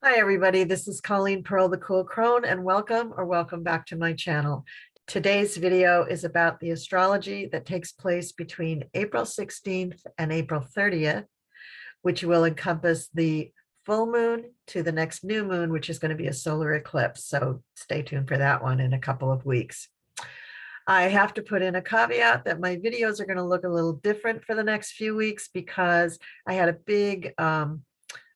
Hi, everybody. This is Colleen Pearl, the Cool Crone, and welcome back to my channel. Today's video is about the astrology that takes place between April 16th and April 30th, which will encompass the full moon to the next new moon, which is going to be a solar eclipse. So stay tuned for that one in a couple of weeks. I have to put in a caveat that my videos are going to look a little different for the next few weeks because I had a big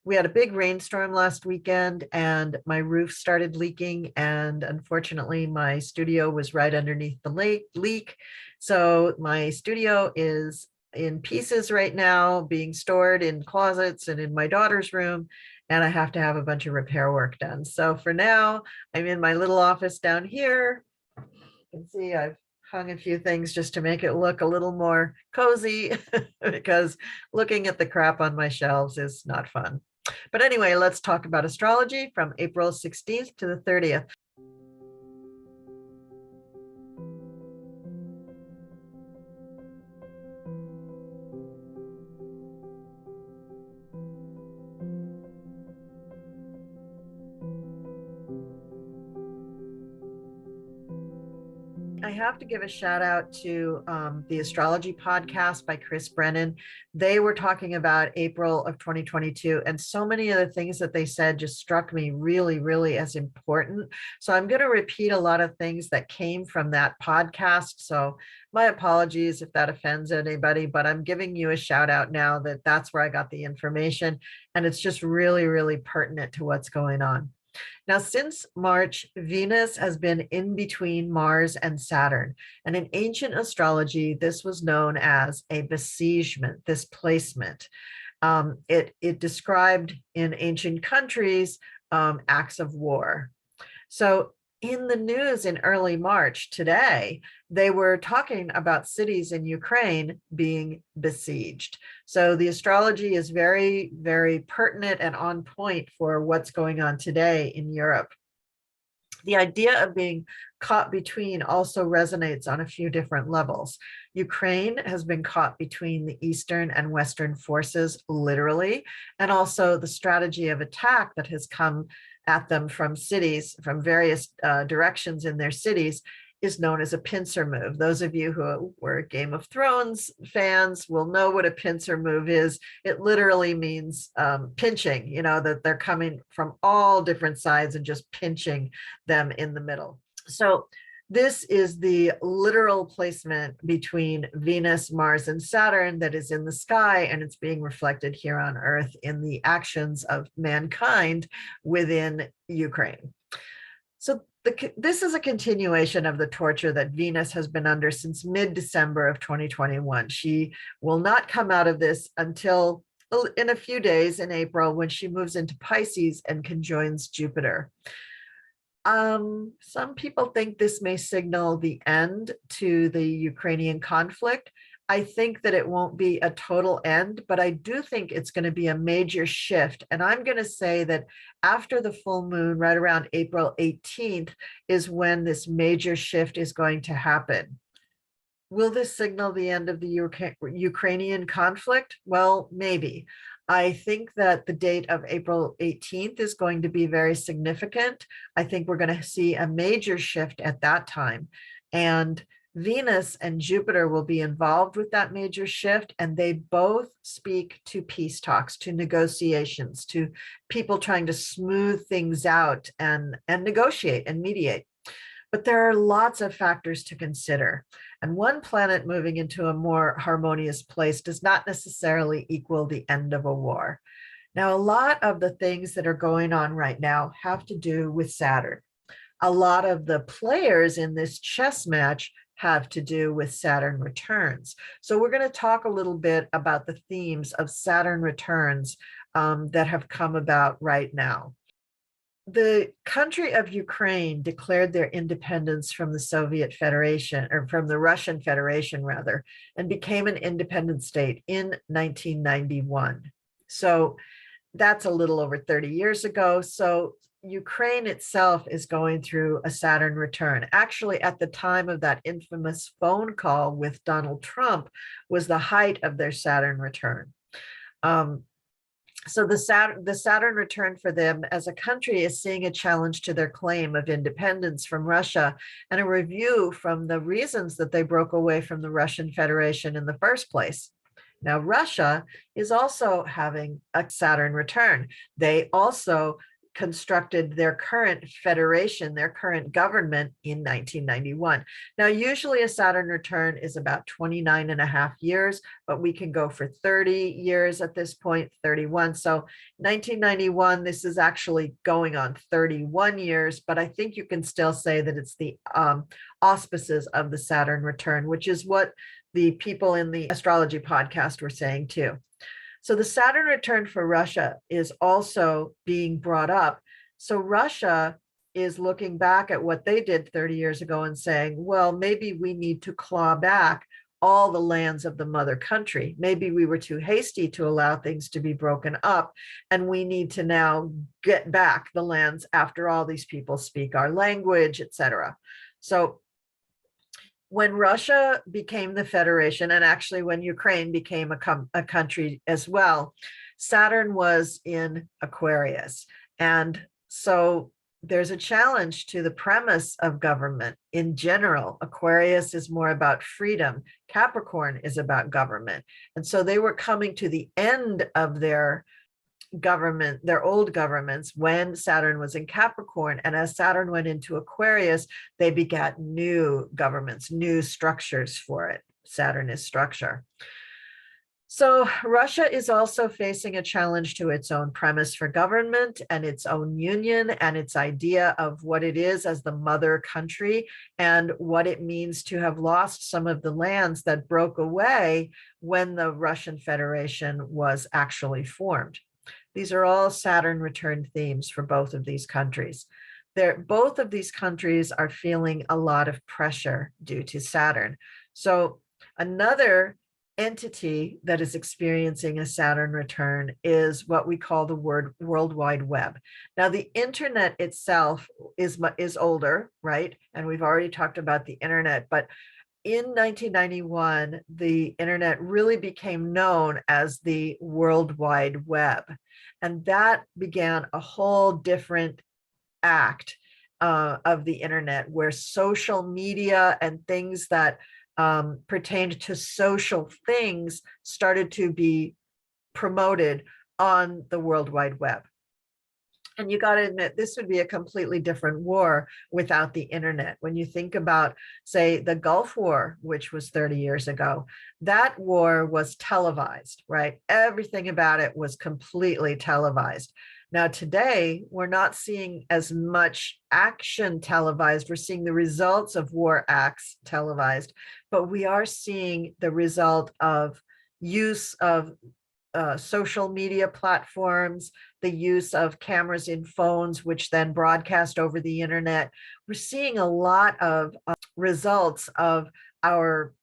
we had a big rainstorm last weekend and my roof started leaking, and unfortunately my studio was right underneath the leak. So my studio is in pieces right now, being stored in closets and in my daughter's room, and I have to have a bunch of repair work done. So for now, I'm in my little office down here. You can see I've hung a few things just to make it look a little more cozy because looking at the crap on my shelves is not fun. But anyway, let's talk about astrology from April 16th to the 30th. I have to give a shout out to the Astrology Podcast by Chris Brennan. They were talking about April of 2022, and so many of the things that they said just struck me really, really as important. So I'm going to repeat a lot of things that came from that podcast. So my apologies if that offends anybody, but I'm giving you a shout out now that that's where I got the information, and it's just really, really pertinent to what's going on. Now, since March, Venus has been in between Mars and Saturn. And in ancient astrology, this was known as a besiegement, this placement. It described in ancient countries acts of war. So in the news in early March today, they were talking about cities in Ukraine being besieged. So the astrology is very, very pertinent and on point for what's going on today in Europe. The idea of being caught between also resonates on a few different levels. Ukraine has been caught between the Eastern and Western forces, literally, and also the strategy of attack that has come at them from cities, from various directions in their cities, is known as a pincer move. Those of you who were Game of Thrones fans will know what a pincer move is. It literally means pinching, that they're coming from all different sides and just pinching them in the middle. So this is the literal placement between Venus, Mars, and Saturn that is in the sky, and it's being reflected here on Earth in the actions of mankind within Ukraine. So this is a continuation of the torture that Venus has been under since mid-December of 2021. She will not come out of this until in a few days in April, when she moves into Pisces and conjoins Jupiter. Some people think this may signal the end to the Ukrainian conflict. I think that it won't be a total end, but I do think it's going to be a major shift. And I'm going to say that after the full moon, right around April 18th, is when this major shift is going to happen. Will this signal the end of the Ukrainian conflict? Well, maybe. I think that the date of April 18th is going to be very significant. I think we're going to see a major shift at that time. And Venus and Jupiter will be involved with that major shift, and they both speak to peace talks, to negotiations, to people trying to smooth things out and negotiate and mediate. But there are lots of factors to consider. And one planet moving into a more harmonious place does not necessarily equal the end of a war. Now, a lot of the things that are going on right now have to do with Saturn. A lot of the players in this chess match have to do with Saturn returns. So we're going to talk a little bit about the themes of Saturn returns that have come about right now. The country of Ukraine declared their independence from the Soviet Federation, or from the Russian Federation rather, and became an independent state in 1991. So that's a little over 30 years ago. So Ukraine itself is going through a Saturn return. Actually, at the time of that infamous phone call with Donald Trump was the height of their Saturn return. So the Saturn return for them as a country is seeing a challenge to their claim of independence from Russia and a review from the reasons that they broke away from the Russian Federation in the first place. Now, Russia is also having a Saturn return. They also constructed their current federation, their current government in 1991. Now, usually a Saturn return is about 29 and a half years, but we can go for 30 years at this point, 31. So 1991, this is actually going on 31 years, but I think you can still say that it's the auspices of the Saturn return, which is what the people in the astrology podcast were saying too. So the Saturn return for Russia is also being brought up. So Russia is looking back at what they did 30 years ago and saying, well, maybe we need to claw back all the lands of the mother country. Maybe we were too hasty to allow things to be broken up, and we need to now get back the lands after all these people speak our language, etc. So when Russia became the federation, and actually when Ukraine became a country as well, Saturn was in Aquarius. And so there's a challenge to the premise of government in general. Aquarius is more about freedom. Capricorn is about government. And so they were coming to the end of their government, their old governments, when Saturn was in Capricorn. And as Saturn went into Aquarius, they begat new governments, new structures for it. Saturn is structure. So Russia is also facing a challenge to its own premise for government and its own union and its idea of what it is as the mother country and what it means to have lost some of the lands that broke away when the Russian Federation was actually formed. These are all Saturn return themes for both of these countries. Both of these countries are feeling a lot of pressure due to Saturn. So another entity that is experiencing a Saturn return is what we call the World Wide Web. Now, the internet itself is older, right? And we've already talked about the internet, but in 1991, the internet really became known as the World Wide Web. And that began a whole different act of the internet, where social media and things that pertained to social things started to be promoted on the World Wide Web. And you got to admit, this would be a completely different war without the internet. When you think about, say, the Gulf War, which was 30 years ago, that war was televised, right? Everything about it was completely televised. Now, today, we're not seeing as much action televised. We're seeing the results of war acts televised, but we are seeing the result of use of social media platforms, the use of cameras in phones, which then broadcast over the internet. We're seeing a lot of results of our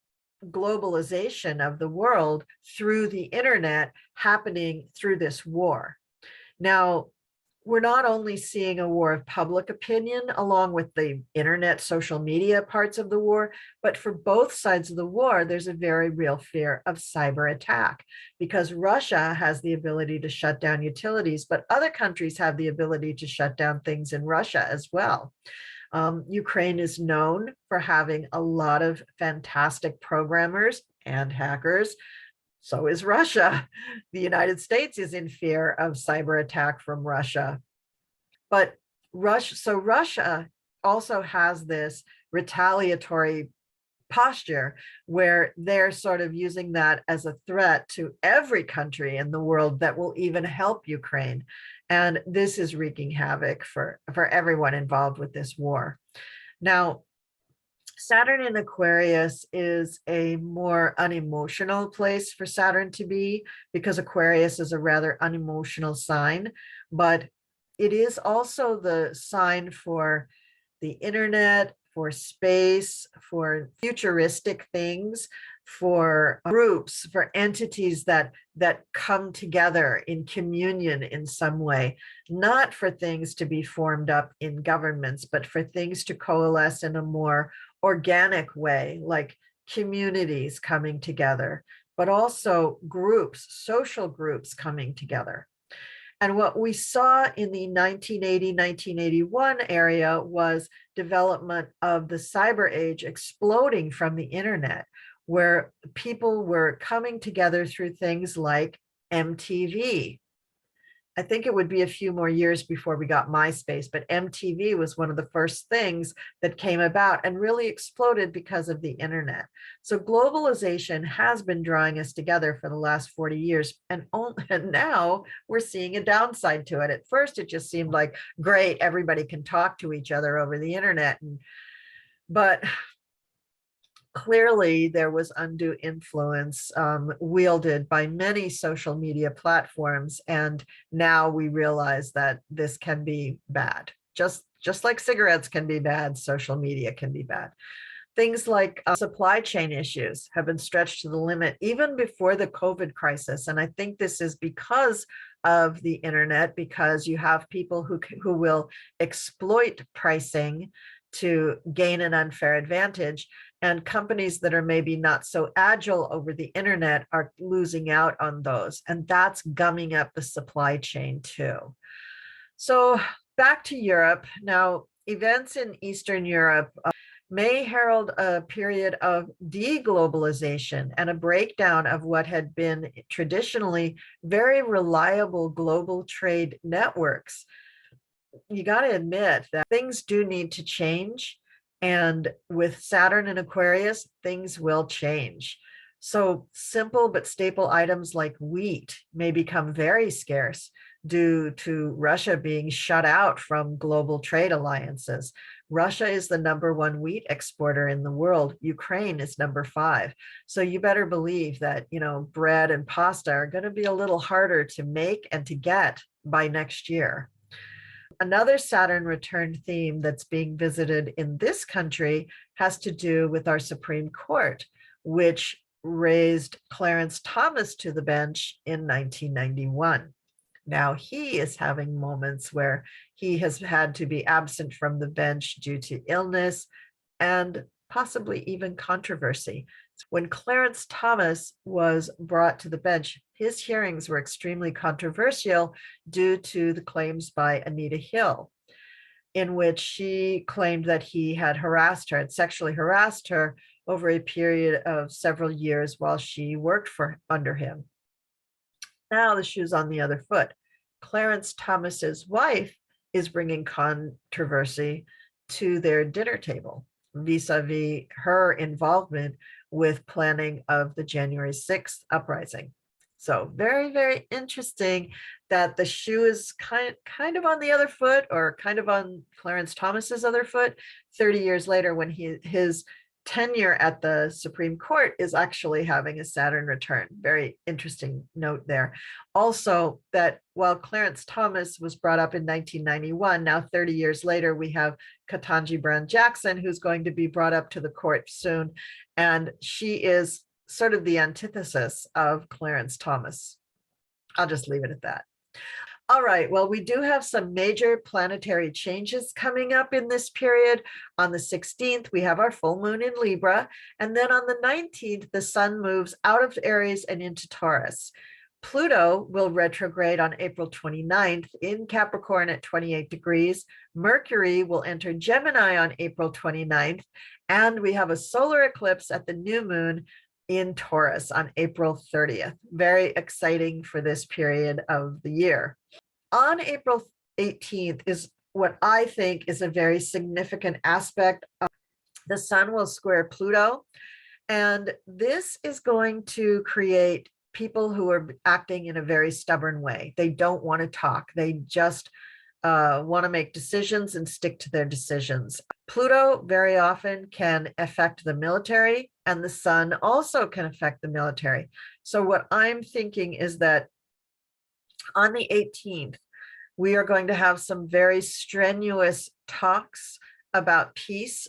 globalization of the world through the internet happening through this war. Now, we're not only seeing a war of public opinion along with the internet, social media parts of the war, but for both sides of the war, there's a very real fear of cyber attack, because Russia has the ability to shut down utilities, but other countries have the ability to shut down things in Russia as well. Ukraine is known for having a lot of fantastic programmers and hackers. So is Russia. The United States is in fear of cyber attack from Russia. But Russia also has this retaliatory posture where they're sort of using that as a threat to every country in the world that will even help Ukraine. And this is wreaking havoc for everyone involved with this war. Now, Saturn in Aquarius is a more unemotional place for Saturn to be, because Aquarius is a rather unemotional sign, but it is also the sign for the internet, for space, for futuristic things, for groups, for entities that come together in communion in some way, not for things to be formed up in governments, but for things to coalesce in a more organic way, like communities coming together, but also groups, social groups coming together. And what we saw in the 1980, 1981 area was development of the cyber age exploding from the internet, where people were coming together through things like MTV. I think it would be a few more years before we got MySpace, but MTV was one of the first things that came about and really exploded because of the internet. So globalization has been drawing us together for the last 40 years, and now we're seeing a downside to it. At first, it just seemed like, great, everybody can talk to each other over the internet, but clearly there was undue influence wielded by many social media platforms, and now we realize that this can be bad. Just like cigarettes can be bad, social media can be bad. Things like supply chain issues have been stretched to the limit even before the COVID crisis, and I think this is because of the internet, because you have people who will exploit pricing to gain an unfair advantage, and companies that are maybe not so agile over the internet are losing out on those, and that's gumming up the supply chain too. So back to Europe. Now, events in Eastern Europe may herald a period of deglobalization and a breakdown of what had been traditionally very reliable global trade networks. You got to admit that things do need to change. And with Saturn in Aquarius, things will change. So simple but staple items like wheat may become very scarce due to Russia being shut out from global trade alliances. Russia is the #1 wheat exporter in the world. Ukraine is #5. So you better believe that, bread and pasta are going to be a little harder to make and to get by next year. Another Saturn return theme that's being visited in this country has to do with our Supreme Court, which raised Clarence Thomas to the bench in 1991. Now he is having moments where he has had to be absent from the bench due to illness and possibly even controversy. When Clarence Thomas was brought to the bench, his hearings were extremely controversial due to the claims by Anita Hill, in which she claimed that he had sexually harassed her over a period of several years while she worked under him. Now the shoe's on the other foot. Clarence Thomas's wife is bringing controversy to their dinner table vis-a-vis her involvement with planning of the January 6th uprising. So very, very interesting that the shoe is kind of on the other foot, or kind of on Clarence Thomas's other foot 30 years later, when his tenure at the Supreme Court is actually having a Saturn return. Very interesting note there. Also, that while Clarence Thomas was brought up in 1991, now 30 years later, we have Ketanji Brown Jackson, who's going to be brought up to the court soon. And she is sort of the antithesis of Clarence Thomas. I'll just leave it at that. All right, well, we do have some major planetary changes coming up in this period. On the 16th, we have our full moon in Libra. And then on the 19th, the sun moves out of Aries and into Taurus. Pluto will retrograde on April 29th in Capricorn at 28 degrees. Mercury will enter Gemini on April 29th. And we have a solar eclipse at the new moon in Taurus on April 30th. Very exciting for this period of the year. On April 18th is what I think is a very significant aspect. The sun will square Pluto, and this is going to create people who are acting in a very stubborn way. They don't want to talk. They just want to make decisions and stick to their decisions. Pluto very often can affect the military, and the sun also can affect the military. So what I'm thinking is that on the 18th, we are going to have some very strenuous talks about peace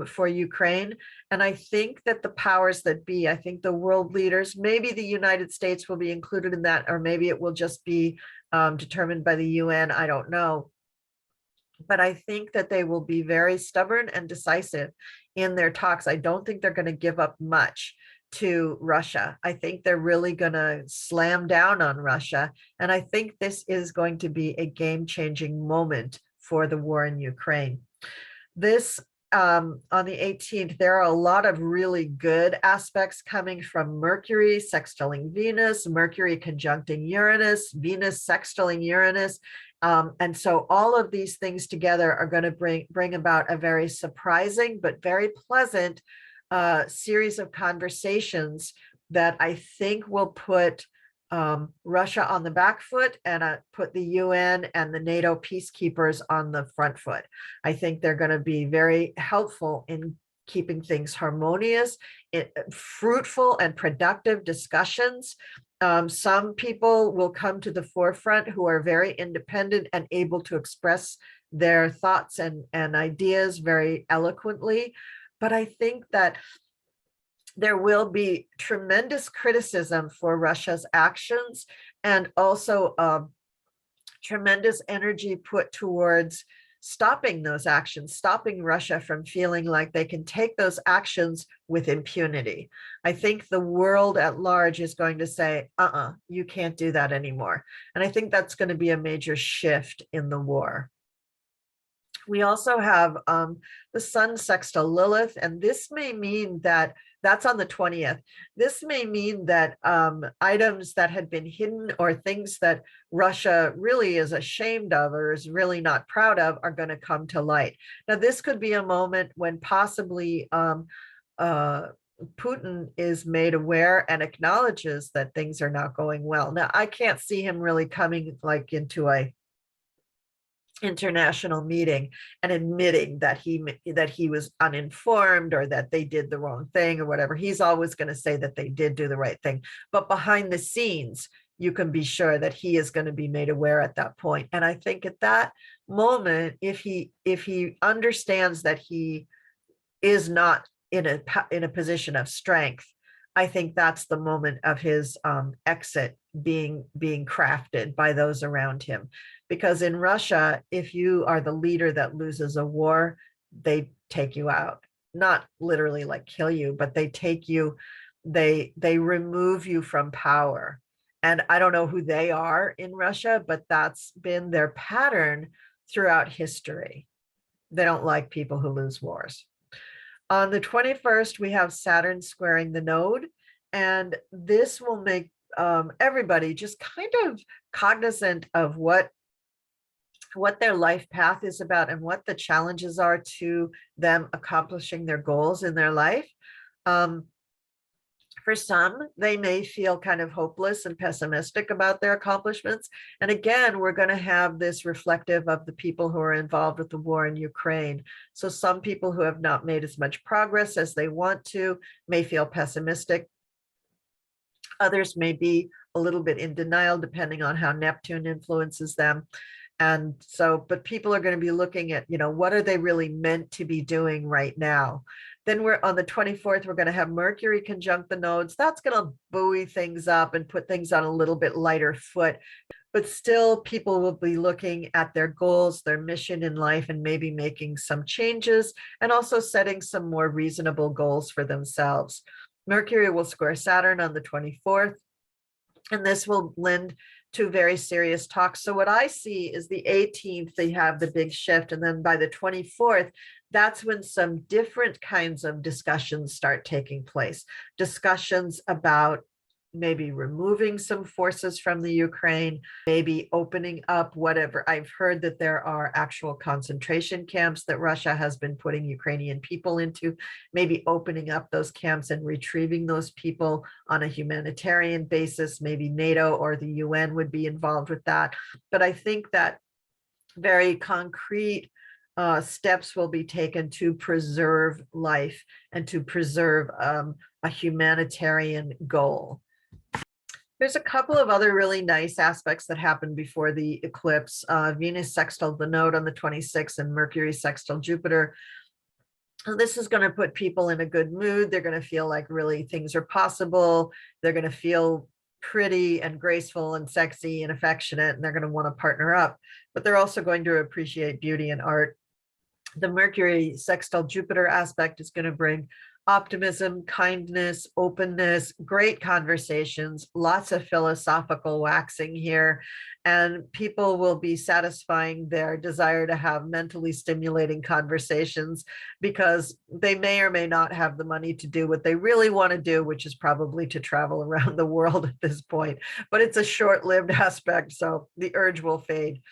for Ukraine. And I think that the powers that be, I think the world leaders, maybe the United States will be included in that, or maybe it will just be determined by the UN. I don't know. But I think that they will be very stubborn and decisive in their talks. I don't think they're going to give up much, to Russia. I think they're really going to slam down on Russia. And I think this is going to be a game-changing moment for the war in Ukraine. This on the 18th, there are a lot of really good aspects coming from Mercury sextiling Venus, Mercury conjuncting Uranus, Venus sextiling Uranus. And so all of these things together are going to bring about a very surprising but very pleasant series of conversations that I think will put Russia on the back foot and put the UN and the NATO peacekeepers on the front foot. I think they're going to be very helpful in keeping things harmonious, fruitful and productive discussions. Some people will come to the forefront who are very independent and able to express their thoughts and ideas very eloquently. But I think that there will be tremendous criticism for Russia's actions, and also tremendous energy put towards stopping those actions, stopping Russia from feeling like they can take those actions with impunity. I think the world at large is going to say, you can't do that anymore. And I think that's going to be a major shift in the war. We also have the Sun sextile Lilith, and this may mean that that's on the 20th. This may mean that items that had been hidden or things that Russia really is ashamed of or is really not proud of are going to come to light. Now, this could be a moment when possibly Putin is made aware and acknowledges that things are not going well. Now, I can't see him really coming like into a international meeting and admitting that he was uninformed or that they did the wrong thing or whatever. He's always going to say that they did do the right thing, but behind the scenes you can be sure that he is going to be made aware at that point. And I think at that moment, if he understands that he is not in a position of strength, I think that's the moment of his exit being crafted by those around him. Because in Russia, if you are the leader that loses a war, they take you out. Not literally like kill you, but they take you, they remove you from power. And I don't know who they are in Russia, but that's been their pattern throughout history. They don't like people who lose wars. On the 21st, we have Saturn squaring the node, and this will make everybody just kind of cognizant of what their life path is about and what the challenges are to them accomplishing their goals in their life. For some, they may feel kind of hopeless and pessimistic about their accomplishments. And again, we're going to have this reflective of the people who are involved with the war in Ukraine. So some people who have not made as much progress as they want to may feel pessimistic. Others may be a little bit in denial, depending on how Neptune influences them. And so, but people are going to be looking at, what are they really meant to be doing right now? Then we're on the 24th, we're going to have Mercury conjunct the nodes. That's going to buoy things up and put things on a little bit lighter foot. But still, people will be looking at their goals, their mission in life, and maybe making some changes and also setting some more reasonable goals for themselves. Mercury will square Saturn on the 24th, and this will lend to very serious talks. So what I see is the 18th, they have the big shift. And then by the 24th, that's when some different kinds of discussions start taking place. Discussions about maybe removing some forces from the Ukraine, maybe opening up whatever. I've heard that there are actual concentration camps that Russia has been putting Ukrainian people into, maybe opening up those camps and retrieving those people on a humanitarian basis. Maybe NATO or the UN would be involved with that. But I think that very concrete steps will be taken to preserve life and to preserve a humanitarian goal. There's a couple of other really nice aspects that happened before the eclipse. Venus sextile the node on the 26th and Mercury sextile Jupiter. This is going to put people in a good mood. They're going to feel like really things are possible. They're going to feel pretty and graceful and sexy and affectionate, and they're going to want to partner up. But they're also going to appreciate beauty and art. The Mercury sextile Jupiter aspect is going to bring optimism, kindness, openness, great conversations, lots of philosophical waxing here. And people will be satisfying their desire to have mentally stimulating conversations because they may or may not have the money to do what they really want to do, which is probably to travel around the world at this point. But it's a short-lived aspect, so the urge will fade.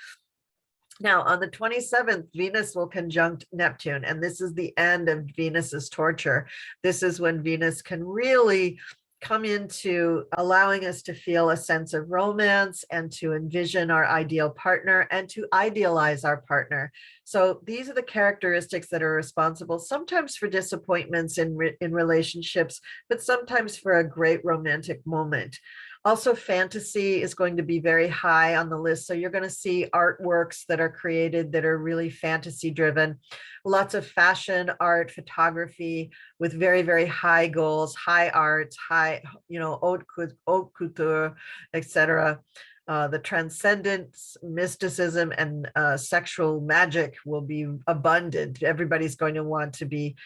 Now, on the 27th, Venus will conjunct Neptune, and this is the end of Venus's torture. This is when Venus can really come into allowing us to feel a sense of romance and to envision our ideal partner and to idealize our partner. So these are the characteristics that are responsible sometimes for disappointments in relationships, but sometimes for a great romantic moment. Also, fantasy is going to be very high on the list. So you're going to see artworks that are created that are really fantasy driven. Lots of fashion, art, photography with very, very high goals, high arts, high, haute couture, etc. The transcendence, mysticism, and sexual magic will be abundant. Everybody's going to want to be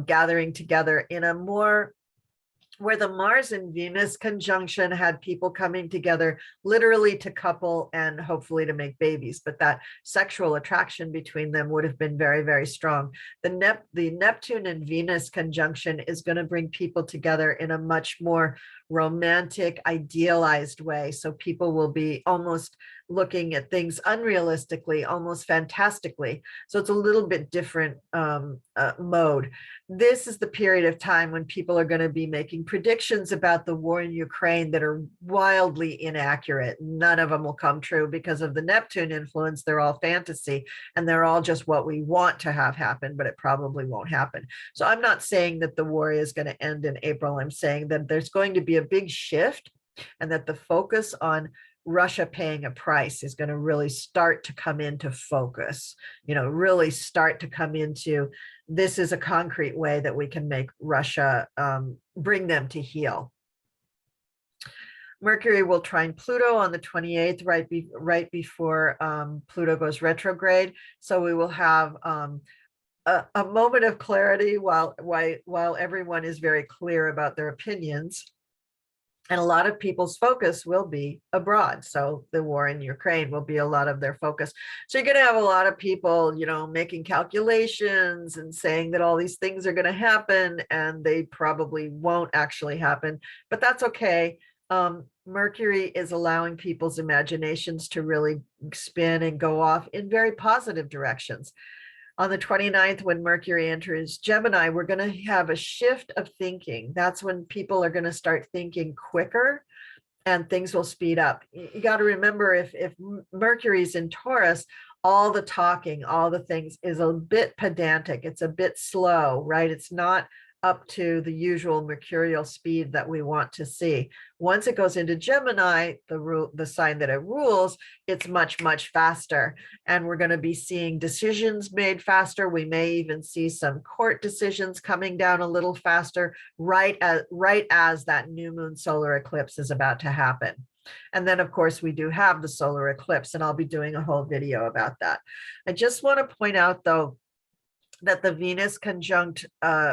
gathering together in a more where the Mars and Venus conjunction had people coming together literally to couple and hopefully to make babies, but that sexual attraction between them would have been very, very strong. The Neptune and Venus conjunction is going to bring people together in a much more romantic, idealized way. So people will be almost looking at things unrealistically, almost fantastically. So it's a little bit different mode. This is the period of time when people are going to be making predictions about the war in Ukraine that are wildly inaccurate. None of them will come true because of the Neptune influence. They're all fantasy and they're all just what we want to have happen, but it probably won't happen. So I'm not saying that the war is going to end in April. I'm saying that there's going to be a big shift and that the focus on Russia paying a price is going to really start to come into focus, really start to come into, this is a concrete way that we can make Russia, bring them to heel. Mercury will trine Pluto on the 28th, right before Pluto goes retrograde. So we will have a moment of clarity while everyone is very clear about their opinions. And a lot of people's focus will be abroad. So the war in Ukraine will be a lot of their focus. So you're going to have a lot of people, making calculations and saying that all these things are going to happen, and they probably won't actually happen, but that's okay. Mercury is allowing people's imaginations to really spin and go off in very positive directions. On the 29th, when Mercury enters Gemini, we're going to have a shift of thinking. That's when people are going to start thinking quicker and things will speed up. You got to remember, if Mercury's in Taurus, all the talking, all the things is a bit pedantic. It's a bit slow, right? It's not up to the usual mercurial speed that we want to see. Once it goes into Gemini, the sign that it rules, it's much, much faster. And we're going to be seeing decisions made faster. We may even see some court decisions coming down a little faster, right as that new moon solar eclipse is about to happen. And then, of course, we do have the solar eclipse, and I'll be doing a whole video about that. I just want to point out, though, that the Venus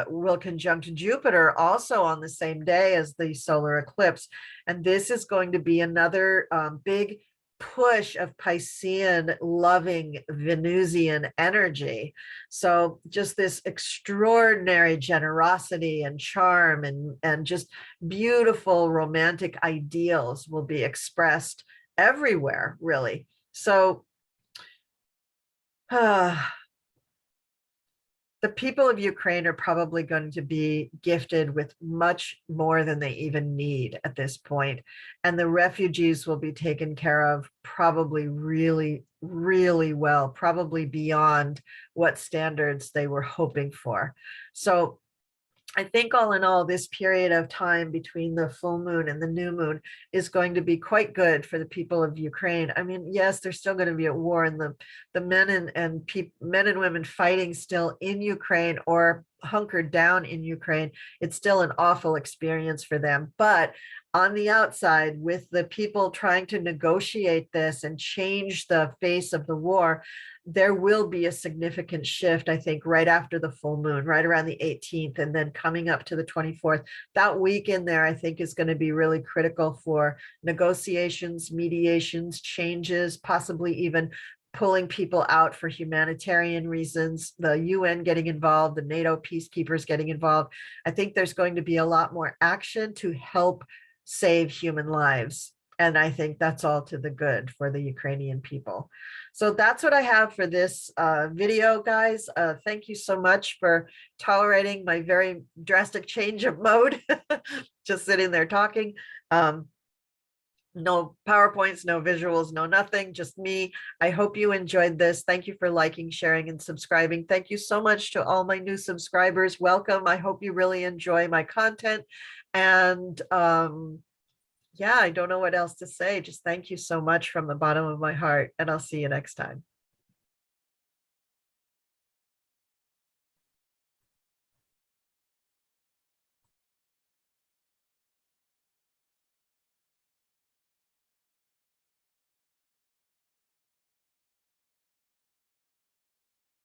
will conjunct Jupiter also on the same day as the solar eclipse. And this is going to be another big push of Piscean loving Venusian energy. So just this extraordinary generosity and charm and just beautiful romantic ideals will be expressed everywhere, really. So the people of Ukraine are probably going to be gifted with much more than they even need at this point. And the refugees will be taken care of probably really, really well, probably beyond what standards they were hoping for. So I think all in all, this period of time between the full moon and the new moon is going to be quite good for the people of Ukraine. I mean, yes, they're still going to be at war, and the men and women fighting still in Ukraine or hunkered down in Ukraine. It's still an awful experience for them. But on the outside with the people trying to negotiate this and change the face of the war, there will be a significant shift, I think, right after the full moon, right around the 18th, and then coming up to the 24th. That week in there, I think, is going to be really critical for negotiations, mediations, changes, possibly even pulling people out for humanitarian reasons, the UN getting involved, the NATO peacekeepers getting involved. I think there's going to be a lot more action to help save human lives. And I think that's all to the good for the Ukrainian people. So that's what I have for this video, guys. Thank you so much for tolerating my very drastic change of mode, just sitting there talking. No PowerPoints, no visuals, no nothing, just me. I hope you enjoyed this. Thank you for liking, sharing, and subscribing. Thank you so much to all my new subscribers. Welcome. I hope you really enjoy my content. And yeah, I don't know what else to say. Just thank you so much from the bottom of my heart, and I'll see you next time.